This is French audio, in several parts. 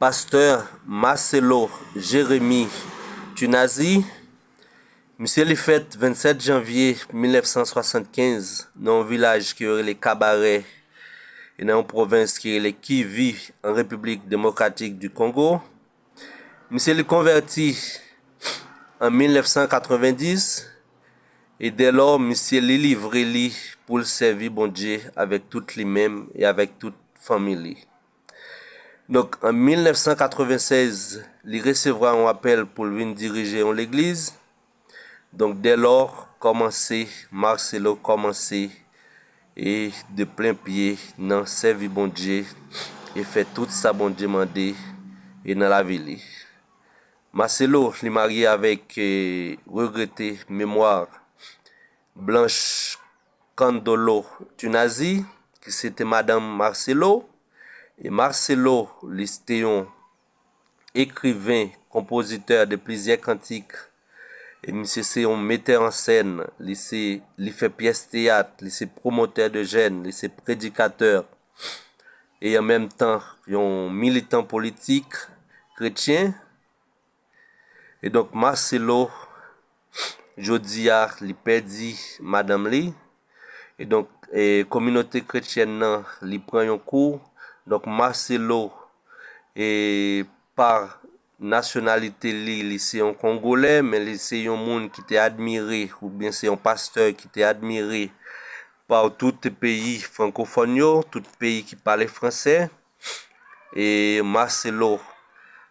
pasteur Marcelo Jérémy Tunazi. Monsieur les fête 27 janvier 1975 dans un village qui est les Cabarets et dans une province qui est les Kivu en République démocratique du Congo. Monsieur les converti en 1990 et dès lors monsieur les livré pour le servir bon Dieu avec toutes les mêmes et avec toute famille. Donc en 1996, il recevra un appel pour venir diriger l'église. Donc dès lors, Marcelo commencé et de plein pied dans servir bon Dieu et fait tout ça bon Dieu demandé et dans la ville. Marcelo est marié avec regretté mémoire Blanche Candolo Tunazi, qui c'était Madame Marcelo. Et Marcelo, c'était un écrivain, compositeur de plusieurs cantiques. Et monsieur c'est un metteur en scène, il fait pièces théâtre, il est promoteur de jeunes, il est prédicateur. Et en même temps, il est un militant politique chrétien. Et donc Marcelo, jodi a, il perdu madame li. Et donc communauté chrétienne li prend un cours. Donc Marcelo et par nationalité li c'est un Congolais, mais c'est un monde qui était admiré, ou bien c'est un pasteur qui était admiré par tout les pays francophones, tout pays qui parlait français. Et Marcelo,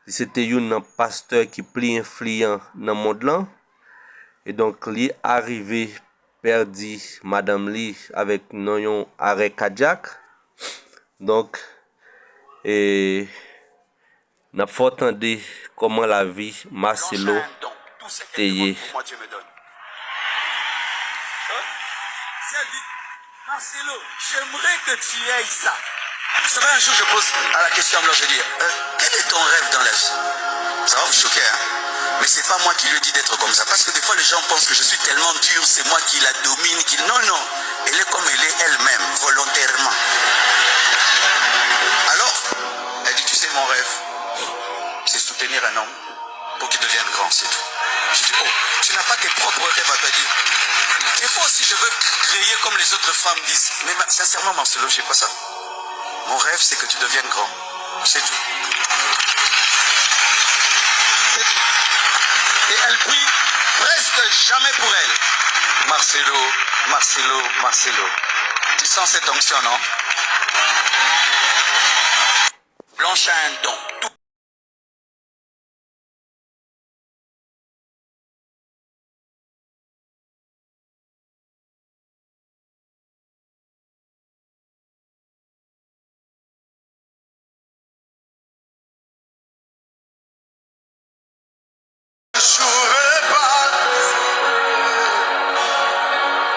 c'était un pasteur qui plus influent dans le monde là. Et donc, il est arrivé, perdu madame li avec un arrêt cardiaque. Donc, et n'a pas entendu comment la vie Marcelo t'ayé. Marcelo, j'aimerais que tu aies ça. Vous savez, un jour, je pose à la question à Blanche, je dis, quel est ton rêve dans la vie? Ça va vous choquer, hein? Mais c'est pas moi qui lui dis d'être comme ça. Parce que des fois, les gens pensent que je suis tellement dur, c'est moi qui la domine. Non, non. Elle est comme elle est elle-même, volontairement. Alors, elle dit, tu sais, mon rêve, c'est soutenir un homme pour qu'il devienne grand, c'est tout. Je dis, oh, tu n'as pas tes propres rêves à te dire. Des fois aussi, je veux créer comme les autres femmes disent. Mais sincèrement, Marcelo, je n'ai pas ça. Mon rêve, c'est que tu deviennes grand. C'est tout. C'est tout. Et elle prie presque jamais pour elle. Marcelo, Marcelo, Marcelo. Tu sens cette onction, non? Blanche a un don.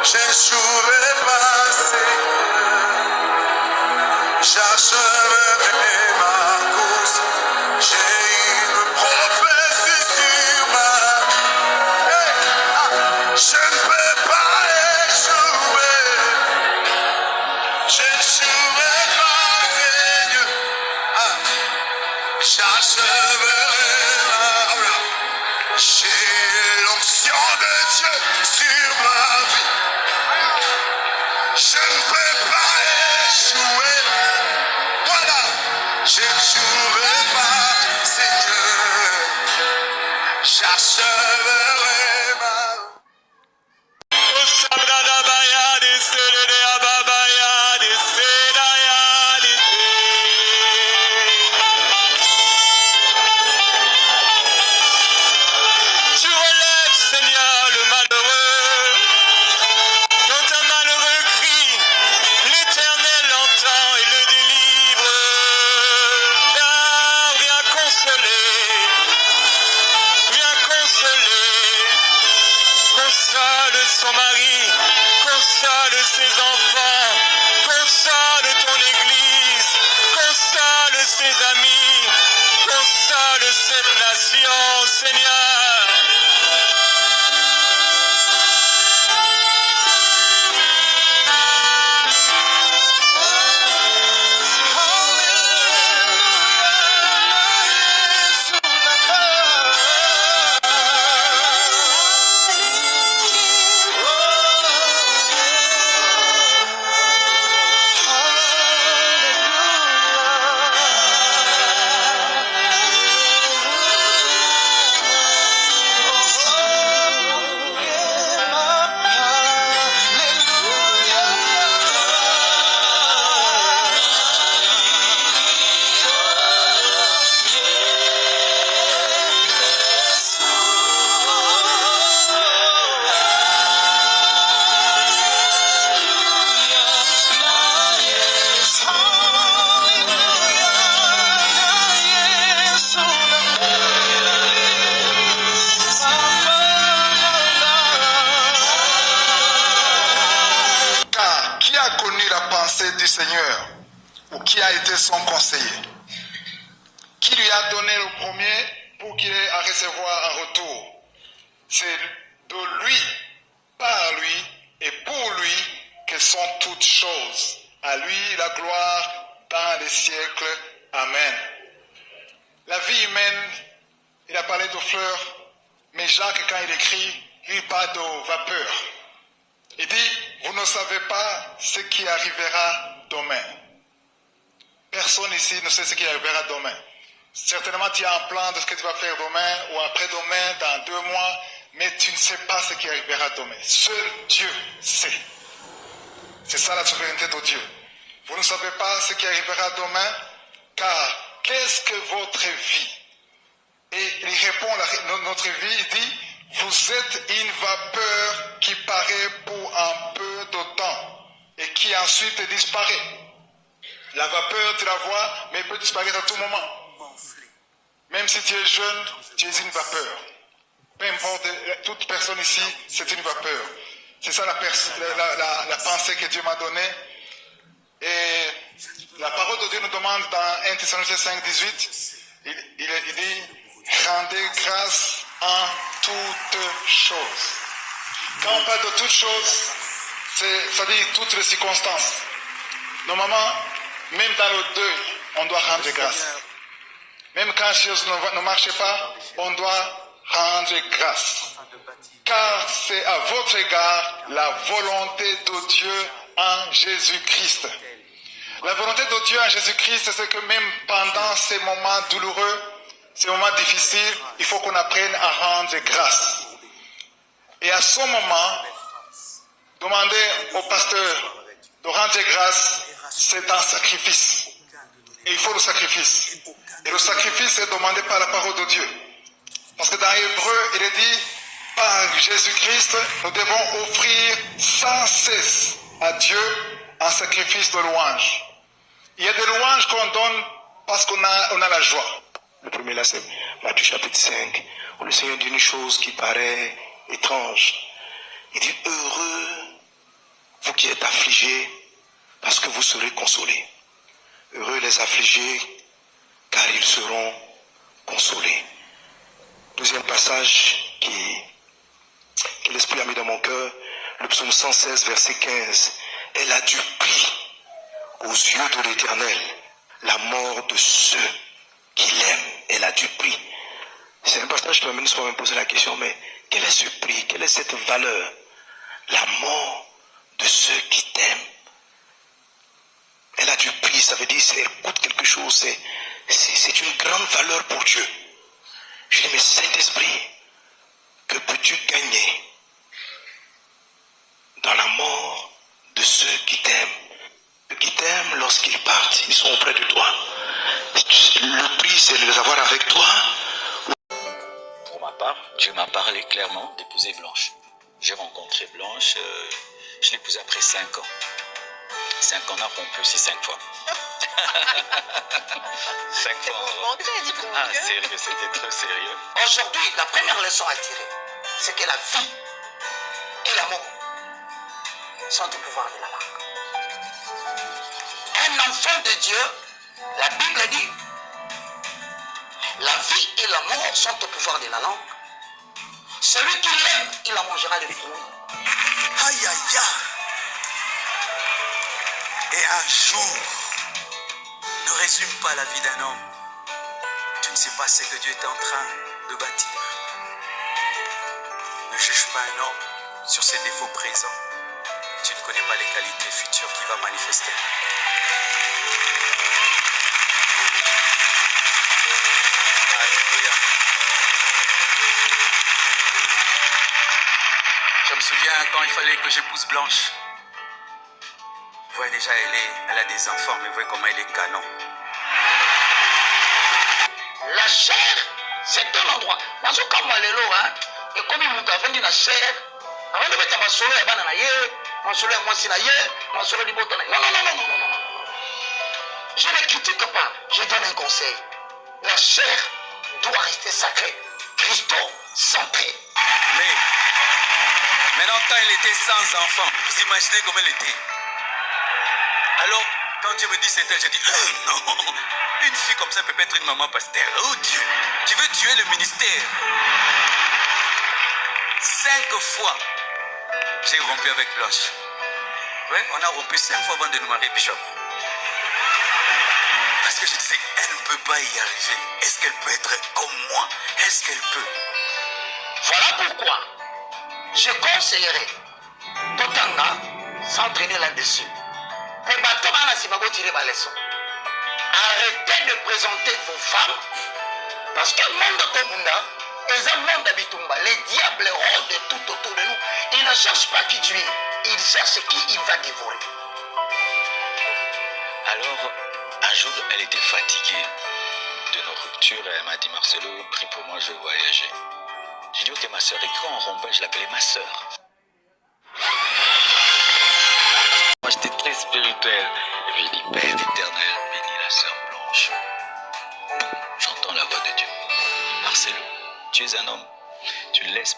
J'échouerai pas, j'achèverai ma course. J'ai une prophétie sur ma vie. Je ne peux pas échouer. J'échouerai pas, Seigneur. J'achèverai ma vie. J'ai l'onction de Dieu sur ma vie. Je ne peux pas échouer. Voilà. J'échouerai pas, Seigneur. J'achèverai ma Tu relèves, Seigneur, le malheureux. Quand un malheureux crie, l'Éternel l'entend et le délivre. Car viens consoler, console son mari, console ses enfants, console ton église, console ses amis, console cette nation, Seigneur. Seigneur ou qui a été son conseiller? Qui lui a donné le premier pour qu'il ait à recevoir un retour? C'est de lui, par lui et pour lui que sont toutes choses. À lui la gloire dans les siècles. Amen. La vie humaine, il a parlé de fleurs, mais Jacques, quand il écrit, lui parle de vapeur. Il dit, vous ne savez pas ce qui arrivera demain. Personne ici ne sait ce qui arrivera demain. Certainement, tu as un plan de ce que tu vas faire demain ou après-demain, dans 2 mois, mais tu ne sais pas ce qui arrivera demain. Seul Dieu sait. C'est ça la souveraineté de Dieu. Vous ne savez pas ce qui arrivera demain, car qu'est-ce que votre vie? Et il répond, notre vie, il dit, vous êtes une vapeur qui paraît pour un peu de temps et qui ensuite disparaît. La vapeur, tu la vois, mais elle peut disparaître à tout moment. Même si tu es jeune, tu es une vapeur. Peu importe, toute personne ici, c'est une vapeur. C'est ça la pensée que Dieu m'a donnée. Et la parole de Dieu nous demande dans 1 Thessaloniciens 5, 18, il dit, rendez grâce en toutes choses. Quand on parle de toutes choses, ça dit toutes les circonstances. Normalement, même dans le deuil, on doit rendre grâce. Même quand les choses ne marchent pas, on doit rendre grâce. Car c'est à votre égard la volonté de Dieu en Jésus-Christ. La volonté de Dieu en Jésus-Christ, c'est que même pendant ces moments douloureux, ces moments difficiles, il faut qu'on apprenne à rendre grâce. Et à ce moment, demander au pasteur de rendre grâce, c'est un sacrifice. Et il faut le sacrifice. Et le sacrifice est demandé par la parole de Dieu. Parce que dans Hébreu, il est dit, par Jésus-Christ, nous devons offrir sans cesse à Dieu un sacrifice de louange. Il y a des louanges qu'on donne parce qu'on a la joie. Le premier là, c'est Matthieu chapitre 5, où le Seigneur dit une chose qui paraît étrange. Il dit, heureux, vous qui êtes affligés, parce que vous serez consolés. Heureux les affligés, car ils seront consolés. Deuxième passage que l'Esprit a mis dans mon cœur, le psaume 116, verset 15. Elle a du prix aux yeux de l'Éternel, la mort de ceux qui l'aiment. Elle a du prix. C'est un passage qui m'amène souvent à me poser la question, mais quel est ce prix? Quelle est cette valeur? La mort de ceux qui t'aiment. Elle a du prix, ça veut dire qu'elle coûte quelque chose, c'est une grande valeur pour Dieu. Je dis, mais Saint-Esprit, que peux-tu gagner dans la mort de ceux qui t'aiment? Ceux qui t'aiment, lorsqu'ils partent, ils sont auprès de toi. Le prix, c'est de les avoir avec toi. Pour ma part, Dieu m'a parlé clairement d'épouser Blanche. J'ai rencontré Blanche, je l'ai épousée après 5 ans. 5 ans, on a rompu aussi 5 fois. 5 fois. Ah, sérieux, c'était trop sérieux. Aujourd'hui, la première leçon à tirer, c'est que la vie et la mort sont au pouvoir de la langue. Un enfant de Dieu, la Bible dit, la vie et la mort sont au pouvoir de la langue. Celui qui l'aime, il en mangera le fruit. Aïe, aïe, aïe. Et un jour, ne résume pas la vie d'un homme. Tu ne sais pas ce que Dieu est en train de bâtir. Ne juge pas un homme sur ses défauts présents. Tu ne connais pas les qualités futures qu'il va manifester. Alléluia. Je me souviens quand il fallait que j'épouse Blanche. Vous voyez déjà, elle a des enfants, mais vous voyez comment elle est canon. La chair, c'est un endroit. Parce que comme elle est là, et comme il nous a vendu la chair, avant de mettre ma solo, elle va dans la guerre, ma solo, moi, c'est la guerre, ma solo, du bouton. Non, non, non, non, non, non. Je ne critique pas, je donne un conseil. La chair doit rester sacrée. Christo, santé. Mais, maintenant, quand elle était sans enfant, vous imaginez comment elle était. Alors, Quand Dieu me dit c'est elle, je dis non. Une fille comme ça peut pas être une maman pasteur. Oh Dieu, tu veux tuer le ministère. 5 fois, j'ai rompu avec Blanche. Oui, on a rompu 5 fois avant de nous marier, Bishop. Parce que je disais, elle ne peut pas y arriver. Est-ce qu'elle peut être comme moi? Est-ce qu'elle peut? Voilà pourquoi je conseillerais Totanga s'entraîner là-dessus. Et Batomana, si vous tirez ma leçon. Arrêtez de présenter vos femmes. Parce que le monde de Tobunda, et le monde d'Abitumba, les diables rôdent tout autour de nous. Ils ne cherchent pas qui tuer, ils cherchent qui il va dévorer. Alors, un jour, elle était fatiguée de nos ruptures et elle m'a dit, Marcelo, prie pour moi, je veux voyager. J'ai dit, ok, ma soeur, et quand on rompait, je l'appelais ma soeur. Moi, j'étais très spirituel. Et puis, il dit, Père éternel, bénis la sœur Blanche. J'entends la voix de Dieu. Marcelo, tu es un homme. Tu laisses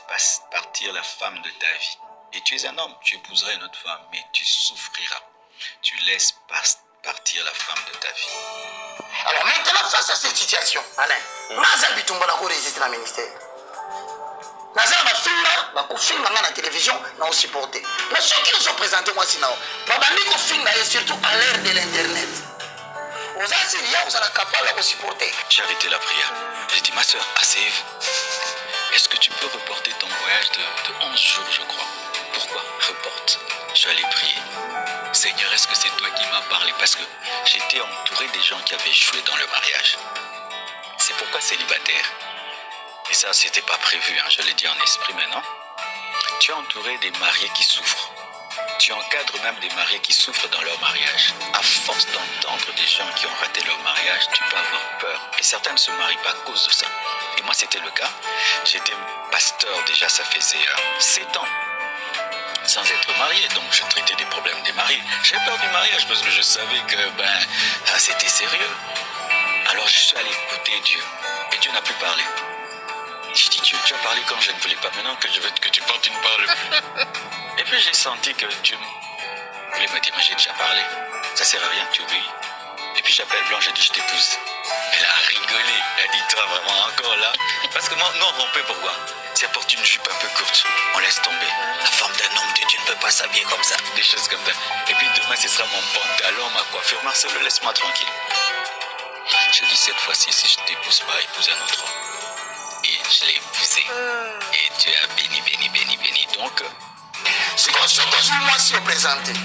partir la femme de ta vie. Et tu es un homme. Tu épouseras une autre femme, mais tu souffriras. Tu laisses partir la femme de ta vie. Alors maintenant, face à cette situation, Alain, Naza Bitumba n'a pas résisté dans le ministère. Naza m'a filmé dans la télévision, n'a aussi supporté. Mais ceux qui nous ont présentés, moi, sinon, probablement film et surtout à l'ère de l'Internet. Aux Assyriens, vous êtes capable de supporter. J'ai arrêté la prière. J'ai dit, ma soeur, asseyez-vous. Est-ce que tu peux reporter ton voyage de 11 jours, je crois? Pourquoi? Reporte. Je suis allé prier. Seigneur, est-ce que c'est toi qui m'as parlé? Parce que j'étais entouré des gens qui avaient échoué dans le mariage. C'est pourquoi célibataire. Et ça, c'était pas prévu, hein, je l'ai dit en esprit maintenant. Tu es entouré des mariés qui souffrent. Tu encadres même des mariés qui souffrent dans leur mariage. À force d'entendre des gens qui ont raté leur mariage, tu peux avoir peur. Et certains ne se marient pas à cause de ça. Et moi, c'était le cas. J'étais pasteur déjà, ça faisait 7 ans. Sans être marié, donc je traitais des problèmes des maris. J'ai peur du mariage parce que je savais que c'était sérieux. Alors je suis allé écouter Dieu. Et Dieu n'a plus parlé. J'ai dit, Dieu, tu as parlé quand je ne voulais pas. Maintenant que je veux que tu parles, tu ne parles plus. Et puis j'ai senti que Dieu voulait me dire, mais j'ai déjà parlé. Ça sert à rien, tu obéis. Et puis j'appelle Blanche, j'ai dit, je t'épouse. Elle a rigolé. Elle a dit, toi vraiment encore là. Parce que moi, non, on rompait pourquoi? C'est porte une jupe un peu courte. On laisse tomber. La femme d'un homme de Dieu ne peut pas s'habiller comme ça. Des choses comme ça. Et puis demain, ce sera mon pantalon, ma coiffure. Marcelo, laisse-moi tranquille. Je dis, cette fois-ci, si je ne t'épouse pas, épouse un autre homme. Et je l'ai épousé. Et Dieu a béni, béni, béni, béni. Donc, c'est comme ça que moi si on présenté. Donc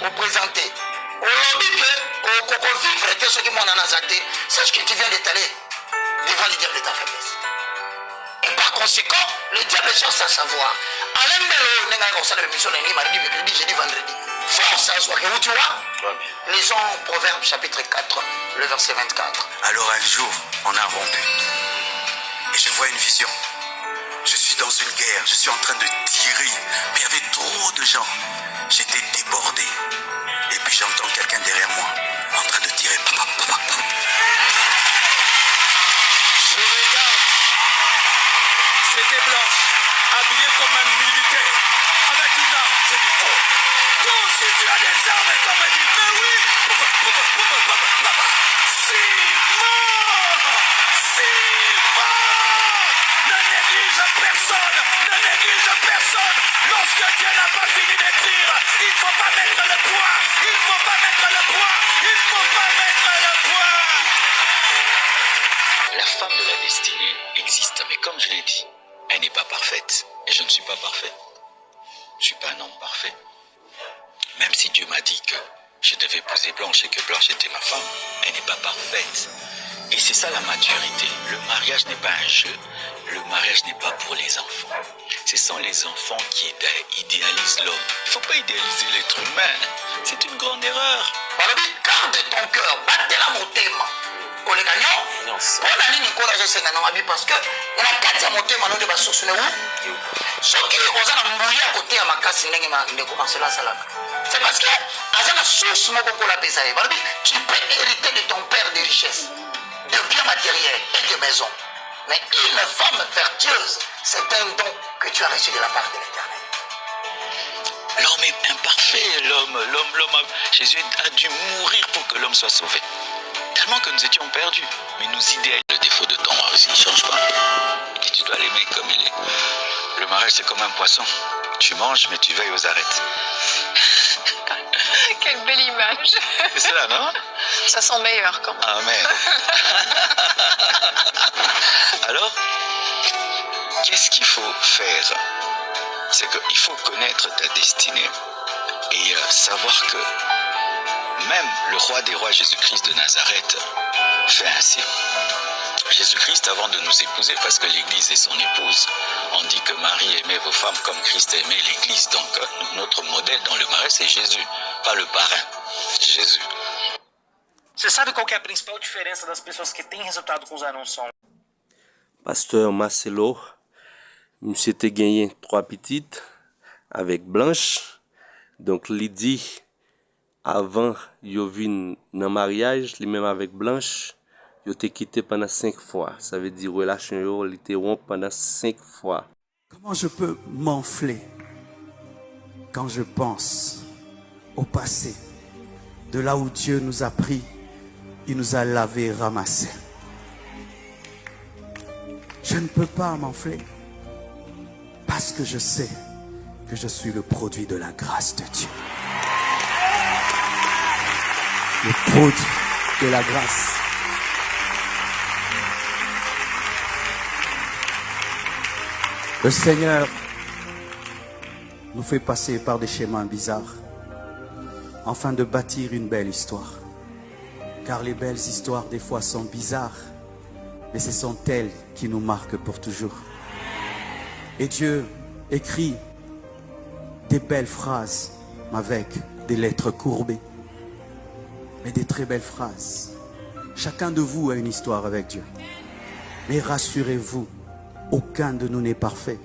on présenté. Aujourd'hui, on vivre et ce que moi on a acté. Sache que tu viens d'étaler devant le diable de ta faiblesse. Et par conséquent, le diable cherche à savoir. Alain Melo, n'est pas ça l'émission lundi, mardi, mercredi, jeudi, vendredi. Force à soi que vous tu vois. Lisons Proverbe chapitre 4, le verset 24. Alors un jour, on a rompu. Et je vois une vision. Je suis dans une guerre, je suis en train de tirer. Mais il y avait trop de gens. J'étais débordé. Et puis j'entends quelqu'un derrière moi en train de tirer. Papa, papa, papa. Je regarde. C'était Blanche, habillée comme un militaire, avec une arme. Je dis, oh, toi aussi tu as des armes. Et comme elle dit, mais oui. Papa. Ne néglige personne. Lorsque Dieu n'a pas fini d'écrire, il ne faut pas mettre le poids. la femme de la destinée existe, mais comme je l'ai dit, elle n'est pas parfaite. Et je ne suis pas parfait. Je ne suis pas un homme parfait. Même si Dieu m'a dit que je devais épouser Blanche et que Blanche était ma femme, elle n'est pas parfaite. Et c'est ça la maturité. Le mariage n'est pas un jeu. Le mariage n'est pas pour les enfants. Ce sont les enfants qui idéalisent l'homme. Il ne faut pas idéaliser l'être humain. C'est une grande erreur. Garde ton cœur, battez-la mon thème. Pour les gagnants, pour la ligne, parce que il y a 4 montées maintenant de la source. Ce qui est aux embrouillés à côté à ma casse, c'est parce que à la source, tu peux hériter de ton père des richesses, de biens matériels et de maisons. Mais une femme vertueuse, c'est un don que tu as reçu de la part de l'Éternel. L'homme est imparfait, Jésus a dû mourir pour que l'homme soit sauvé. Tellement que nous étions perdus, mais nous idéalisons le défaut de ton mari, il ne change pas. Et tu dois l'aimer comme il est. Le mariage, c'est comme un poisson. Tu manges, mais tu veilles aux arêtes. Quelle belle image. C'est cela, non? Ça sent meilleur quand même. Amen. Alors, qu'est-ce qu'il faut faire? C'est qu'il faut connaître ta destinée et savoir que même le roi des rois, Jésus-Christ de Nazareth, fait ainsi. Jésus-Christ, avant de nous épouser, parce que l'Église est son épouse, on dit que Marie aimait vos femmes comme Christ aimait l'Église. Donc notre modèle dans le mariage, c'est Jésus, pas le parrain, Jésus. Você sabe qual que é a principal diferença das pessoas que têm resultado com os anúncios? Pasteur Marcelo, monsieur te gagné 3 petites avec Blanche. Donc Lydie, avant yo vin dans mariage, lui même avec Blanche, yo te quitté pendant 5 fois. Ça veut dire relation yo li te romp pendant 5 fois. Comment je peux m'enfler quand je pense au passé, de là où Dieu nous a pris, il nous a lavé et ramassé. Je ne peux pas m'enfler parce que je sais que je suis le produit de la grâce de Dieu. Le produit de la grâce. Le Seigneur nous fait passer par des chemins bizarres afin de bâtir une belle histoire. Car les belles histoires des fois sont bizarres, mais ce sont elles qui nous marquent pour toujours. Et Dieu écrit des belles phrases avec des lettres courbées, mais des très belles phrases. Chacun de vous a une histoire avec Dieu. Mais rassurez-vous, aucun de nous n'est parfait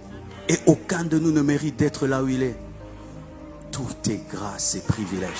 et aucun de nous ne mérite d'être là où il est. Tout est grâce et privilège.